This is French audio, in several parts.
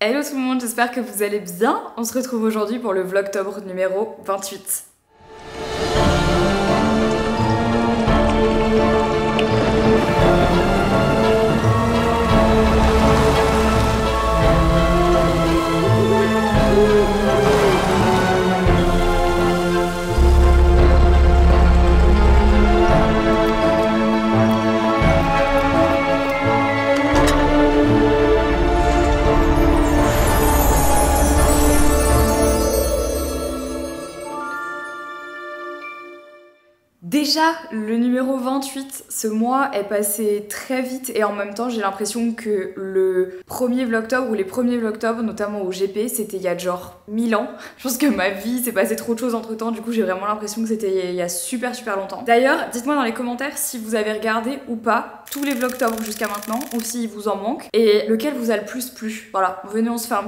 Hello tout le monde, j'espère que vous allez bien. On se retrouve aujourd'hui pour le Vlogtober numéro 28. Déjà, le numéro 28, ce mois est passé très vite et en même temps j'ai l'impression que le premier Vlogtober ou les premiers Vlogtober, notamment au GP, c'était il y a genre 1000 ans. Je pense que ma vie s'est passé trop de choses entre temps, du coup j'ai vraiment l'impression que c'était il y a super longtemps. D'ailleurs, dites-moi dans les commentaires si vous avez regardé ou pas tous les Vlogtober jusqu'à maintenant ou s'il vous en manque et lequel vous a le plus plu. Voilà, venez on se fait un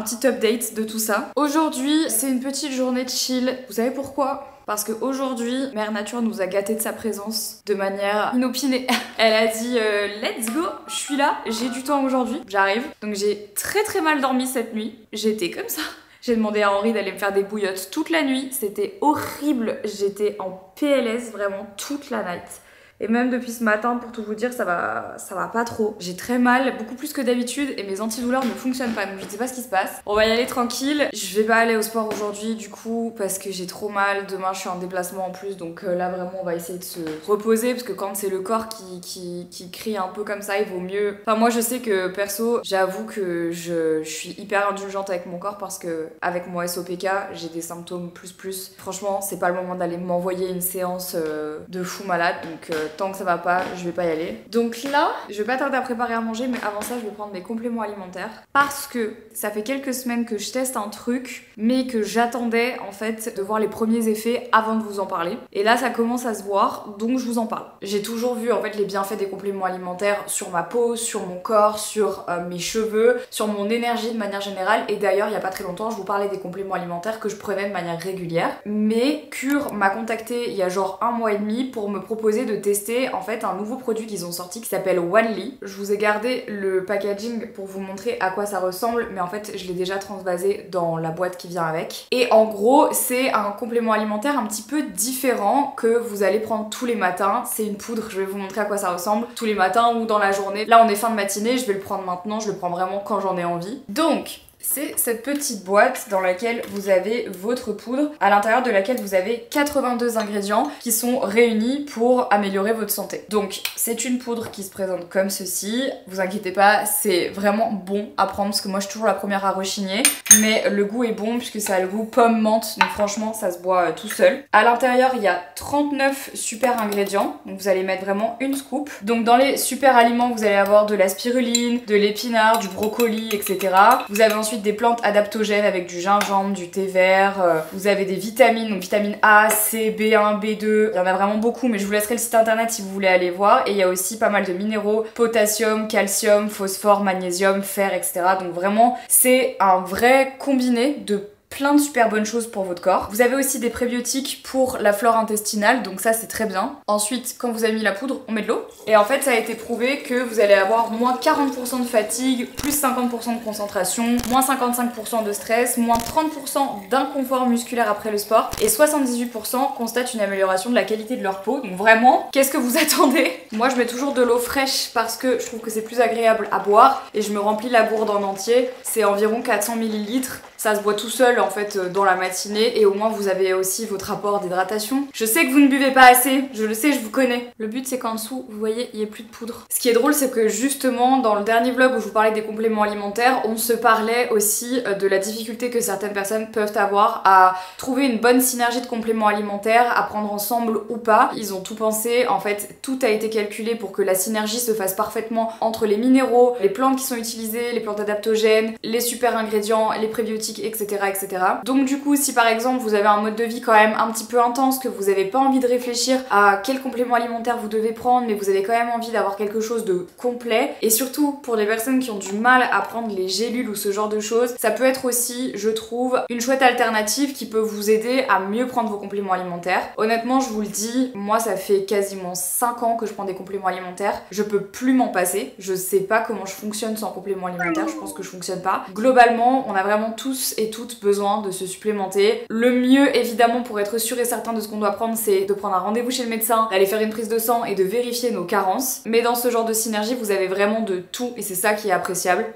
petit update de tout ça. Aujourd'hui, c'est une petite journée de chill. Vous savez pourquoi ? Parce qu'aujourd'hui, Mère Nature nous a gâtés de sa présence de manière inopinée. Elle a dit let's go, je suis là, j'ai du temps aujourd'hui, j'arrive. Donc j'ai très mal dormi cette nuit, j'étais comme ça. J'ai demandé à Henri d'aller me faire des bouillottes toute la nuit, c'était horrible, j'étais en PLS vraiment toute la night. Et même depuis ce matin, pour tout vous dire, ça va pas trop. J'ai très mal, beaucoup plus que d'habitude, et mes antidouleurs ne fonctionnent pas, donc je sais pas ce qui se passe. On va y aller tranquille. Je vais pas aller au sport aujourd'hui, du coup, parce que j'ai trop mal. Demain, je suis en déplacement en plus, donc là, vraiment, on va essayer de se reposer, parce que quand c'est le corps qui crie un peu comme ça, il vaut mieux... Enfin, moi, je sais que, perso, j'avoue que je suis hyper indulgente avec mon corps, parce que avec mon SOPK, j'ai des symptômes plus. Franchement, c'est pas le moment d'aller m'envoyer une séance de fou malade, donc... tant que ça va pas, je vais pas y aller. Donc là, je vais pas tarder à préparer à manger, mais avant ça, je vais prendre mes compléments alimentaires. Parce que ça fait quelques semaines que je teste un truc, mais que j'attendais en fait de voir les premiers effets avant de vous en parler. Et là, ça commence à se voir, donc je vous en parle. J'ai toujours vu en fait les bienfaits des compléments alimentaires sur ma peau, sur mon corps, sur mes cheveux, sur mon énergie de manière générale. Et d'ailleurs, il y a pas très longtemps, je vous parlais des compléments alimentaires que je prenais de manière régulière. Mais Cure m'a contacté il y a genre 1 mois et demi pour me proposer de tester en fait un nouveau produit qu'ils ont sorti qui s'appelle Onely. Je vous ai gardé le packaging pour vous montrer à quoi ça ressemble, mais en fait je l'ai déjà transvasé dans la boîte qui vient avec. Et en gros, c'est un complément alimentaire un petit peu différent que vous allez prendre tous les matins. C'est une poudre, je vais vous montrer à quoi ça ressemble tous les matins ou dans la journée. Là on est fin de matinée, je vais le prendre maintenant, je le prends vraiment quand j'en ai envie. Donc c'est cette petite boîte dans laquelle vous avez votre poudre, à l'intérieur de laquelle vous avez 82 ingrédients qui sont réunis pour améliorer votre santé. Donc c'est une poudre qui se présente comme ceci, vous inquiétez pas, c'est vraiment bon à prendre parce que moi je suis toujours la première à rechigner, mais le goût est bon puisque ça a le goût pomme menthe, donc franchement ça se boit tout seul. À l'intérieur il y a 39 super ingrédients, donc vous allez mettre vraiment une scoop. Donc dans les super aliments vous allez avoir de la spiruline, de l'épinard, du brocoli, etc. Vous avez ensuite des plantes adaptogènes avec du gingembre, du thé vert, vous avez des vitamines, donc vitamines A, C, B1, B2, il y en a vraiment beaucoup mais je vous laisserai le site internet si vous voulez aller voir. Et il y a aussi pas mal de minéraux, potassium, calcium, phosphore, magnésium, fer, etc. Donc vraiment c'est un vrai combiné de plein de super bonnes choses pour votre corps. Vous avez aussi des prébiotiques pour la flore intestinale, donc ça c'est très bien. Ensuite, quand vous avez mis la poudre, on met de l'eau. Et en fait, ça a été prouvé que vous allez avoir moins 40% de fatigue, plus 50% de concentration, moins 55% de stress, moins 30% d'inconfort musculaire après le sport, et 78% constatent une amélioration de la qualité de leur peau. Donc vraiment, qu'est-ce que vous attendez? Moi, je mets toujours de l'eau fraîche parce que je trouve que c'est plus agréable à boire, et je me remplis la gourde en entier. C'est environ 400 ml. Ça se boit tout seul en fait dans la matinée et au moins vous avez aussi votre apport d'hydratation. Je sais que vous ne buvez pas assez, je le sais, je vous connais. Le but c'est qu'en dessous, vous voyez, il n'y ait plus de poudre. Ce qui est drôle c'est que justement dans le dernier vlog où je vous parlais des compléments alimentaires, on se parlait aussi de la difficulté que certaines personnes peuvent avoir à trouver une bonne synergie de compléments alimentaires, à prendre ensemble ou pas. Ils ont tout pensé, en fait tout a été calculé pour que la synergie se fasse parfaitement entre les minéraux, les plantes qui sont utilisées, les plantes adaptogènes, les super ingrédients, les prébiotiques, fatigue, etc., etc. Donc du coup, si par exemple vous avez un mode de vie quand même un petit peu intense, que vous n'avez pas envie de réfléchir à quel complément alimentaire vous devez prendre, mais vous avez quand même envie d'avoir quelque chose de complet, et surtout pour les personnes qui ont du mal à prendre les gélules ou ce genre de choses, ça peut être aussi, je trouve, une chouette alternative qui peut vous aider à mieux prendre vos compléments alimentaires. Honnêtement, je vous le dis, moi ça fait quasiment 5 ans que je prends des compléments alimentaires, je peux plus m'en passer, je sais pas comment je fonctionne sans compléments alimentaires, je pense que je fonctionne pas. Globalement, on a vraiment tous et toutes besoin de se supplémenter. Le mieux évidemment pour être sûr et certain de ce qu'on doit prendre, c'est de prendre un rendez-vous chez le médecin, d'aller faire une prise de sang et de vérifier nos carences. Mais dans ce genre de synergie, vous avez vraiment de tout et c'est ça qui est appréciable.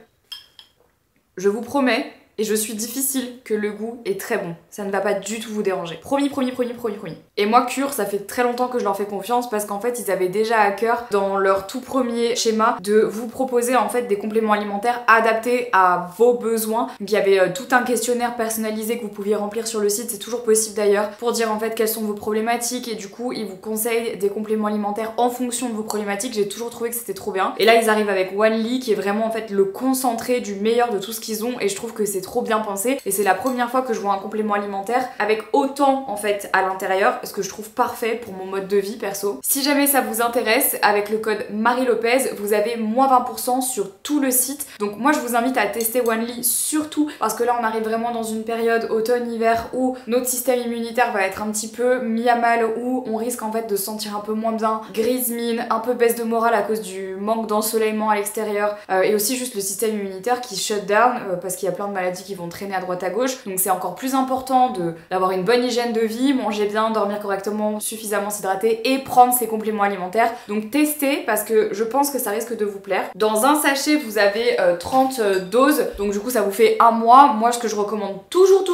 Je vous promets, et je suis difficile, que le goût est très bon. Ça ne va pas du tout vous déranger. Promis, promis, promis, promis, promis. Et moi, Cure, ça fait très longtemps que je leur fais confiance parce qu'en fait, ils avaient déjà à cœur, dans leur tout premier schéma, de vous proposer en fait des compléments alimentaires adaptés à vos besoins. Donc il y avait tout un questionnaire personnalisé que vous pouviez remplir sur le site, c'est toujours possible d'ailleurs, pour dire en fait quelles sont vos problématiques et du coup, ils vous conseillent des compléments alimentaires en fonction de vos problématiques. J'ai toujours trouvé que c'était trop bien. Et là, ils arrivent avec Wanli qui est vraiment en fait le concentré du meilleur de tout ce qu'ils ont et je trouve que c'est trop bien pensé et c'est la première fois que je vois un complément alimentaire avec autant en fait à l'intérieur, ce que je trouve parfait pour mon mode de vie perso. Si jamais ça vous intéresse, avec le code Marie Lopez, vous avez moins 20% sur tout le site. Donc moi je vous invite à tester Wanli surtout parce que là on arrive vraiment dans une période automne-hiver où notre système immunitaire va être un petit peu mis à mal, où on risque en fait de se sentir un peu moins bien, grise mine, un peu baisse de morale à cause du manque d'ensoleillement à l'extérieur et aussi juste le système immunitaire qui shut down parce qu'il y a plein de maladies qui vont traîner à droite à gauche. Donc c'est encore plus important d'avoir une bonne hygiène de vie, manger bien, dormir correctement, suffisamment s'hydrater et prendre ses compléments alimentaires. Donc testez parce que je pense que ça risque de vous plaire. Dans un sachet vous avez 30 doses, donc du coup ça vous fait un mois. Moi ce que je recommande toujours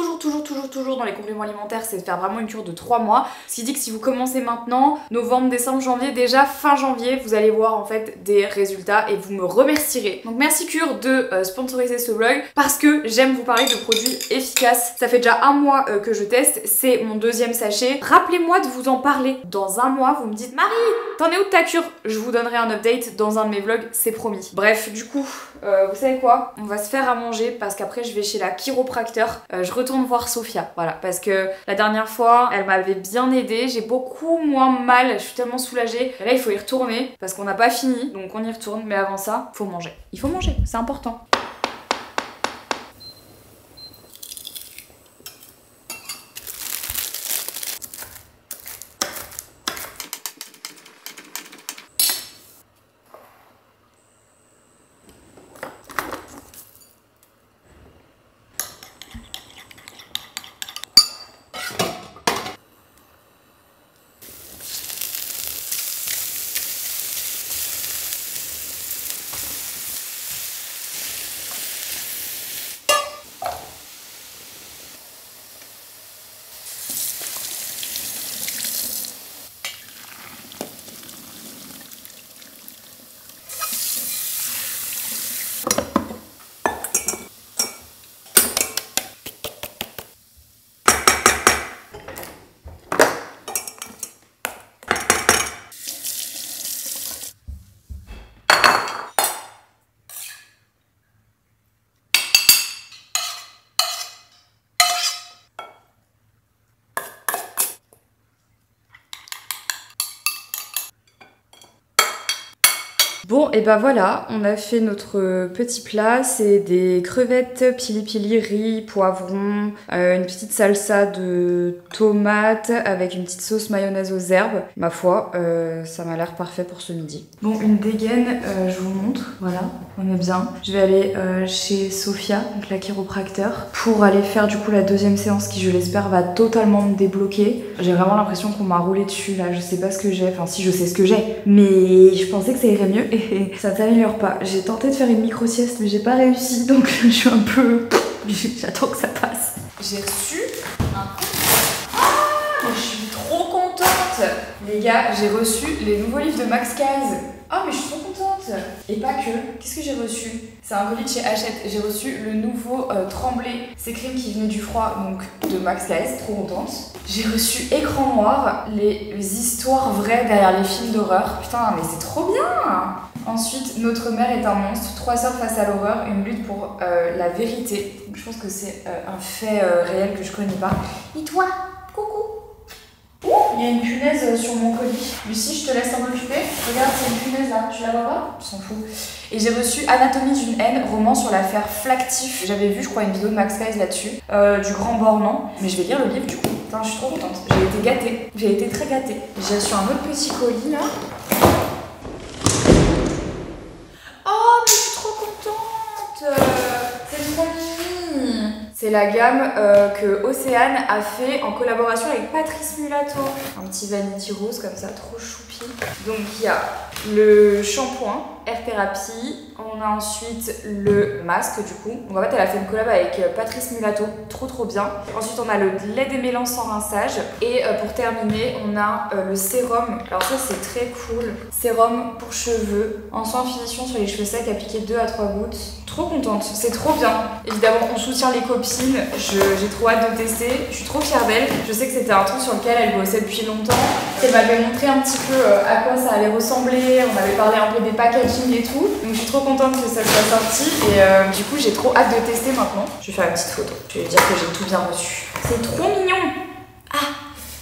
dans les compléments alimentaires, c'est de faire vraiment une cure de 3 mois. Ce qui dit que si vous commencez maintenant, novembre, décembre, janvier, déjà fin janvier, vous allez voir en fait des résultats et vous me remercierez. Donc merci Cure de sponsoriser ce vlog parce que j'aime vous parler de produits efficaces. Ça fait déjà un mois que je teste, c'est mon deuxième sachet. Rappelez-moi de vous en parler. Dans un mois, vous me dites Marie, t'en es où de ta cure? Je vous donnerai un update dans un de mes vlogs, c'est promis. Bref, du coup, vous savez quoi? On va se faire à manger parce qu'après je vais chez la chiropracteur. Je retourne voir Sophia, voilà, parce que la dernière fois, elle m'avait bien aidée. J'ai beaucoup moins mal, je suis tellement soulagée. Et là, il faut y retourner parce qu'on n'a pas fini, donc on y retourne. Mais avant ça, faut manger. Il faut manger, c'est important. Bon, et bah voilà, on a fait notre petit plat. C'est des crevettes pili-pili, riz, poivron, une petite salsa de tomates avec une petite sauce mayonnaise aux herbes. Ma foi, ça m'a l'air parfait pour ce midi. Bon, une dégaine, je vous montre, voilà, on est bien. Je vais aller chez Sophia, donc la chiropracteur, pour aller faire du coup la deuxième séance qui, je l'espère, va totalement me débloquer. J'ai vraiment l'impression qu'on m'a roulé dessus là, je sais pas ce que j'ai, enfin si je sais ce que j'ai, mais je pensais que ça irait mieux. Et ça ne s'améliore pas. J'ai tenté de faire une micro-sieste mais j'ai pas réussi, donc je suis un peu... J'attends que ça passe. J'ai reçu un... Ah, je suis trop contente. Les gars, j'ai reçu les nouveaux livres de Max Guys. Oh mais je suis trop contente. Et pas que. Qu'est-ce que j'ai reçu? C'est un colis de chez Hachette. J'ai reçu le nouveau Tremblay. C'est crème qui venait du froid, donc de Max Guys. Trop contente. J'ai reçu Écran Noir, les histoires vraies derrière les films d'horreur. Putain, mais c'est trop bien. Ensuite, Notre mère est un monstre, 3 sœurs face à l'horreur, une lutte pour la vérité. Donc, je pense que c'est un fait réel que je connais pas. Et toi, coucou. Ouh, il y a une punaise sur mon colis. Lucie, je te laisse t'en occuper. Regarde, c'est une punaise là, tu la vois pas? Je s'en fous. Et j'ai reçu Anatomie d'une haine, roman sur l'affaire Flactif. J'avais vu, je crois, une vidéo de Max Guys là-dessus, du Grand Bornand. Mais je vais lire le livre du coup. Putain, je suis trop contente. J'ai été gâtée. J'ai été très gâtée. J'ai reçu un autre petit colis là. Oh, mais je suis trop contente. C'est trop mimi. C'est la gamme que Océane a fait en collaboration avec Patrice Mulato. Un petit vanity rose comme ça, trop choupi. Donc il y a le shampoing Air Therapy. On a ensuite le masque du coup. Donc en fait elle a fait une collab avec Patrice Mulato, trop bien. Ensuite on a le lait démêlant sans rinçage. Et pour terminer on a le sérum. Alors ça c'est très cool. Sérum pour cheveux, en soin finition sur les cheveux secs, appliqué 2 à 3 gouttes. Trop contente, c'est trop bien. Évidemment on soutient les copines, j'ai trop hâte de tester. Je suis trop fière d'elle. Je sais que c'était un truc sur lequel elle bossait depuis longtemps. Elle m'avait montré un petit peu à quoi ça allait ressembler. On avait parlé un peu des packaging et tout. Donc je suis trop contente que ça soit sorti. Et du coup j'ai trop hâte de tester maintenant. Je vais faire une petite photo. Je vais lui dire que j'ai tout bien reçu. C'est trop mignon. Ah,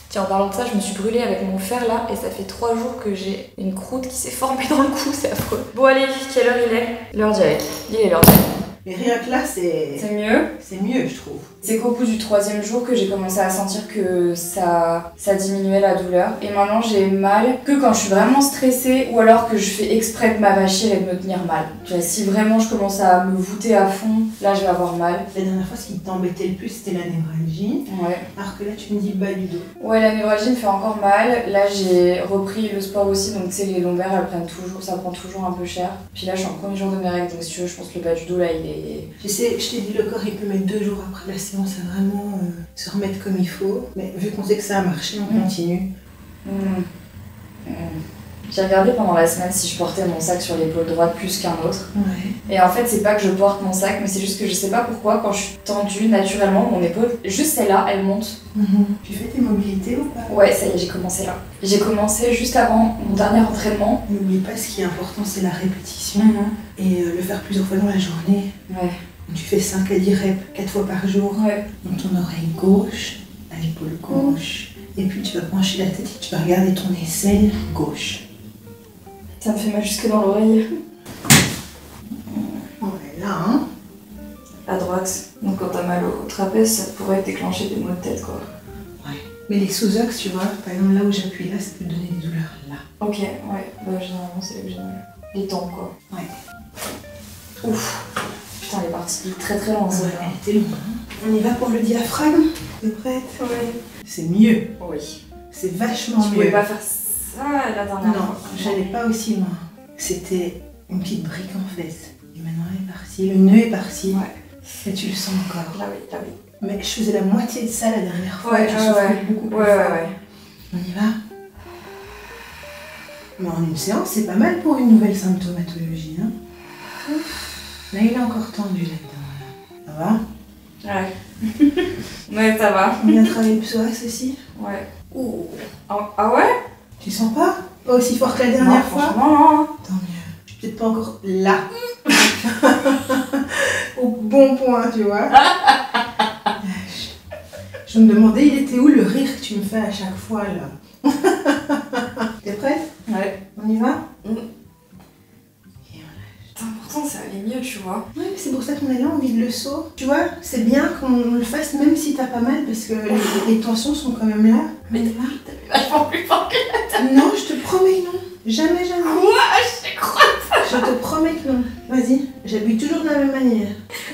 tiens, en parlant de ça, je me suis brûlée avec mon fer là. Et ça fait 3 jours que j'ai une croûte qui s'est formée dans le cou. C'est affreux. Bon allez, quelle heure il est? L'heure d'y aller. Il est l'heure d'y aller. Mais rien que là, c'est mieux. C'est mieux, je trouve. C'est qu'au bout du 3e jour que j'ai commencé à sentir que ça diminuait la douleur. Et maintenant, j'ai mal que quand je suis vraiment stressée ou alors que je fais exprès de m'avachir et de me tenir mal. Tu vois, si vraiment je commence à me voûter à fond, là, je vais avoir mal. La dernière fois, ce qui t'embêtait le plus, c'était la névralgie. Ouais. Alors que là, tu me dis bas du dos. Ouais, la névralgie me fait encore mal. Là, j'ai repris le sport aussi, donc tu sais, les lombaires, elles prennent toujours, ça prend toujours un peu cher. Puis là, je suis en premier jour de mes règles, donc si tu veux, je pense que le bas du dos, là, il est... Je sais, je t'ai dit, le corps, il peut mettre 2 jours après la séance à vraiment se remettre comme il faut. Mais vu qu'on sait que ça a marché, on continue. J'ai regardé pendant la semaine si je portais mon sac sur l'épaule droite plus qu'un autre. Ouais. Et en fait, c'est pas que je porte mon sac, mais c'est juste que je sais pas pourquoi, quand je suis tendue naturellement, mon épaule, juste celle-là, elle monte. Tu fais tes mobilités ou pas? Ouais, ça y est, j'ai commencé là. J'ai commencé juste avant mon dernier entraînement. N'oublie pas, ce qui est important, c'est la répétition. Et le faire plusieurs fois dans la journée. Ouais. Tu fais 5 à 10 reps 4 fois par jour. Ouais. Dans ton oreille gauche, à l'épaule gauche. Et puis tu vas pencher la tête et tu vas regarder ton aisselle gauche. Ça me fait mal jusque dans l'oreille. Ouais, là, hein. À droite. Donc quand t'as mal au trapèze, ça pourrait déclencher des maux de tête, quoi. Ouais. Mais les sous-axes, tu vois, par exemple là où j'appuie là, ça peut te donner des douleurs là. Ok, ouais. Bah généralement c'est là que j'ai mal. Les tempes, quoi. Ouais. Ouf. Putain, elle est partie très très loin, Ouais, elle était longue. On y va pour le diaphragme. T'es prête? Ouais. C'est mieux. Oui. C'est vachement Tu mieux. pouvais pas faire ça la dernière fois? Non, j'allais pas aussi loin. C'était une petite brique en fait. Et maintenant elle est partie. Le nœud est parti. Ouais. Et tu le sens encore. Là oui, là oui. Mais je faisais la moitié de ça la dernière fois. Ouais, je souffrais beaucoup plus fort. Ouais. On y va? Mais en une séance, c'est pas mal pour une nouvelle symptomatologie. Hein. Là, il est encore tendu là-dedans. Ça va? Ouais. Ouais, ça va. On vient travailler le psoas aussi? Ouais. Ouh. Ah ouais? Tu sens pas? Pas aussi fort que la dernière fois? Franchement, non. Tant mieux. Je suis peut-être pas encore là. Au bon point, tu vois. Je me demandais, il était où le rire que tu me fais à chaque fois là? T'es prête? Ouais. On y va? Putain, pourtant ça allait mieux, tu vois. Ouais, c'est pour ça qu'on est là, on vide le seau. Tu vois, c'est bien qu'on le fasse même si t'as pas mal parce que les tensions sont quand même là. Mais t'as vachement plus fort que la Non, je te promets non. Jamais. Quoi? Je crois. Je te promets que non. Vas-y, j'appuie toujours de la même manière.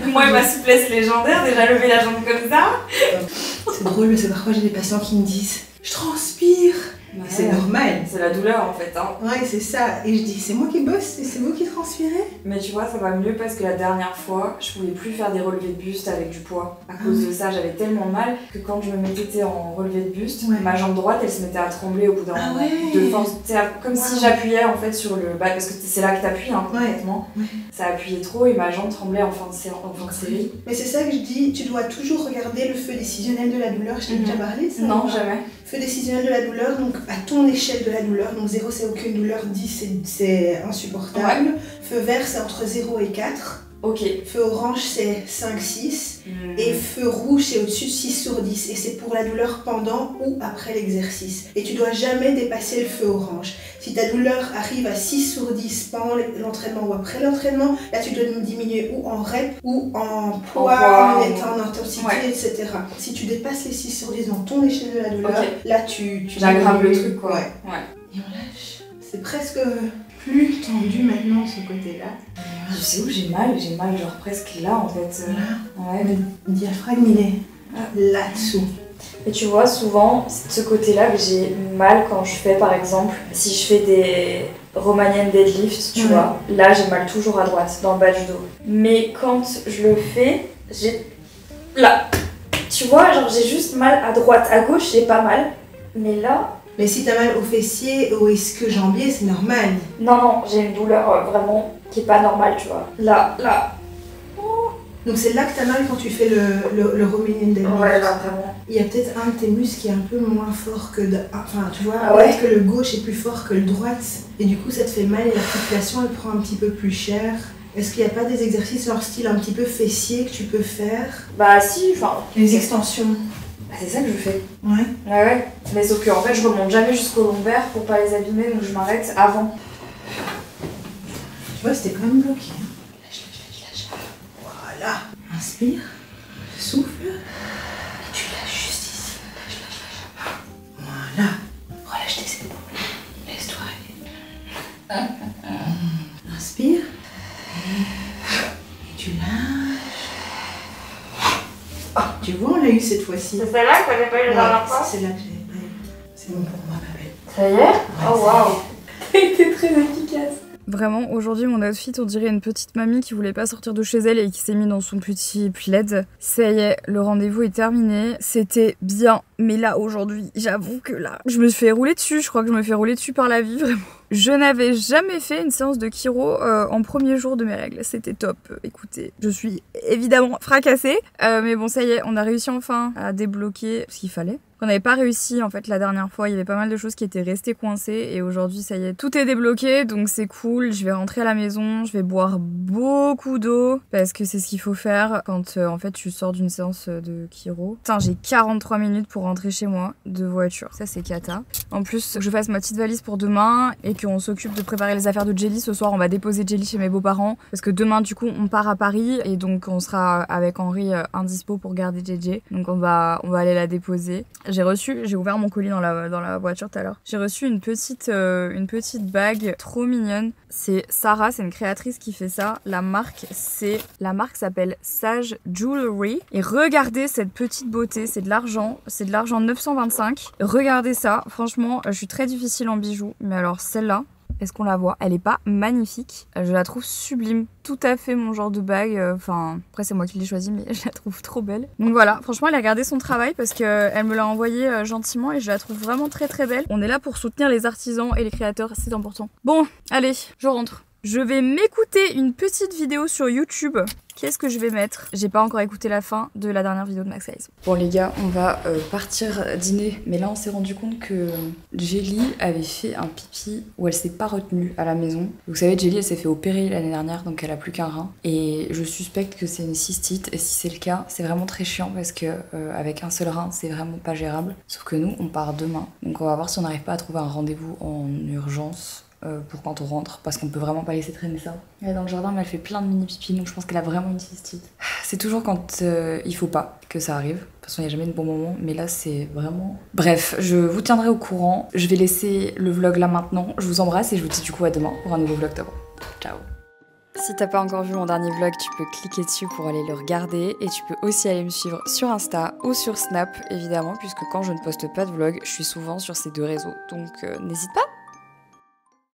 Moi, ma souplesse légendaire, déjà lever la jambe comme ça. C'est drôle parce que parfois j'ai des patients qui me disent « Je transpire !» Ouais. C'est normal. C'est la douleur en fait, hein. Ouais, c'est ça. Et je dis, c'est moi qui bosse et c'est vous qui transpirez. Mais tu vois, ça va mieux parce que la dernière fois, je pouvais plus faire des relevés de buste avec du poids. À cause de ça, j'avais tellement mal que quand je me mettais en relevé de buste, ma jambe droite, elle se mettait à trembler au bout d'un moment. De force, comme si j'appuyais en fait sur le bas, parce que c'est là que t'appuies, hein, complètement. Ça appuyait trop et ma jambe tremblait en fin de série. Mais c'est ça que je dis, tu dois toujours regarder le feu décisionnel de la douleur. Je t'ai déjà parlé de ça? Non, jamais. Feu décisionnel de la douleur, donc à ton échelle de la douleur. Donc 0 c'est aucune douleur, 10 c'est insupportable. Ouais. Feu vert c'est entre 0 et 4. Ok. Feu orange c'est 5-6 et feu rouge c'est au-dessus de 6/10 et c'est pour la douleur pendant ou après l'exercice. Et tu dois jamais dépasser le feu orange. Si ta douleur arrive à 6/10 pendant l'entraînement ou après l'entraînement, là tu dois diminuer ou en rep ou en poids, en intensité, ouais. Etc. Si tu dépasses les 6/10 dans ton échelle de la douleur, okay. Là tu j'aggrave le truc quoi. Ouais. Et on lâche. C'est presque plus tendu maintenant de ce côté-là. Je sais où j'ai mal genre presque là en fait. Voilà. Ouais. Le diaphragme il est là-dessous. Et tu vois souvent c'est de ce côté-là que j'ai mal quand je fais par exemple, si je fais des Romanian deadlift, tu vois, là j'ai mal toujours à droite dans le bas du dos. Mais quand je le fais, j'ai là. Tu vois, genre j'ai juste mal à droite, à gauche j'ai pas mal, mais là. Mais si t'as mal au fessier, au ischio-jambier, c'est normal. Non, j'ai une douleur vraiment qui est pas normale, tu vois. Là. Oh. Donc c'est là que t'as mal quand tu fais le Romanian deadlift. Ouais, là, vraiment. Il y a peut-être un de tes muscles qui est un peu moins fort que... Enfin, tu vois, peut-être que le gauche est plus fort que le droite. Et du coup, ça te fait mal et l'articulation, elle prend un petit peu plus cher. Est-ce qu'il n'y a pas des exercices genre style un petit peu fessier que tu peux faire? Bah si, enfin... Les extensions. Bah, c'est ça que je fais. Ouais. Ouais. Mais sauf qu'en fait, je remonte jamais jusqu'au lombaire pour pas les abîmer, donc je m'arrête avant. Tu vois, c'était quand même bloqué. Lâche. Voilà. Inspire. Souffle. Et tu lâches juste ici. Lâche. Voilà. Relâche tes épaules. Laisse-toi aller. Inspire. Et tu lâches. Ah, tu vois, on l'a eu cette fois-ci. C'est celle-là que j'avais pas eu la dernière fois? C'est celle-là que j'avais pas eu. C'est bon pour moi, ma belle. Ça y est? Oh waouh! T'as été très efficace. Vraiment, aujourd'hui, mon outfit, on dirait une petite mamie qui voulait pas sortir de chez elle et qui s'est mis dans son petit plaid. Ça y est, le rendez-vous est terminé. C'était bien, mais là, aujourd'hui, j'avoue que là, je me fais rouler dessus. Je crois que je me fais rouler dessus par la vie, vraiment. Je n'avais jamais fait une séance de chiro en premier jour de mes règles. C'était top. Écoutez, je suis évidemment fracassée. Mais bon, ça y est, on a réussi enfin à débloquer ce qu'il fallait. On n'avait pas réussi en fait la dernière fois, il y avait pas mal de choses qui étaient restées coincées et aujourd'hui ça y est, tout est débloqué donc c'est cool. Je vais rentrer à la maison, je vais boire beaucoup d'eau parce que c'est ce qu'il faut faire quand en fait tu sors d'une séance de chiro. Putain, j'ai 43 minutes pour rentrer chez moi de voiture, ça c'est cata. En plus, je fasse ma petite valise pour demain et qu'on s'occupe de préparer les affaires de Jelly. Ce soir on va déposer Jelly chez mes beaux-parents parce que demain du coup on part à Paris et donc on sera avec Henri indispo pour garder JJ. Donc on va aller la déposer. J'ai ouvert mon colis dans la voiture tout à l'heure. J'ai reçu une petite bague trop mignonne. C'est Sarah, c'est une créatrice qui fait ça. La marque s'appelle Sage Jewelry. Et regardez cette petite beauté, c'est de l'argent 925. Regardez ça, franchement, je suis très difficile en bijoux, mais alors celle-là, est-ce qu'on la voit? Elle est pas magnifique. Je la trouve sublime. Tout à fait mon genre de bague. Enfin, après c'est moi qui l'ai choisie, mais je la trouve trop belle. Donc voilà, franchement elle a gardé son travail parce qu'elle me l'a envoyée gentiment et je la trouve vraiment très très belle. On est là pour soutenir les artisans et les créateurs, c'est important. Bon, allez, je rentre. Je vais m'écouter une petite vidéo sur YouTube. Qu'est-ce que je vais mettre? J'ai pas encore écouté la fin de la dernière vidéo de Max Size. Bon les gars, on va partir dîner. Mais là on s'est rendu compte que Jelly avait fait un pipi où elle s'est pas retenue à la maison. Vous savez, Jelly elle s'est fait opérer l'année dernière, donc elle a plus qu'un rein. Et je suspecte que c'est une cystite. Et si c'est le cas, c'est vraiment très chiant parce que avec un seul rein, c'est vraiment pas gérable. Sauf que nous, on part demain. Donc on va voir si on n'arrive pas à trouver un rendez-vous en urgence. Pour quand on rentre, parce qu'on peut vraiment pas laisser traîner ça. Elle est dans le jardin, mais elle fait plein de mini pipi, donc je pense qu'elle a vraiment une cystite. C'est toujours quand il faut pas que ça arrive. De toute façon, il n'y a jamais de bon moment, mais là, c'est vraiment... Bref, je vous tiendrai au courant. Je vais laisser le vlog là maintenant. Je vous embrasse et je vous dis du coup à demain pour un nouveau vlogtober. Ciao. Si t'as pas encore vu mon dernier vlog, tu peux cliquer dessus pour aller le regarder et tu peux aussi aller me suivre sur Insta ou sur Snap évidemment, puisque quand je ne poste pas de vlog, je suis souvent sur ces deux réseaux, donc n'hésite pas.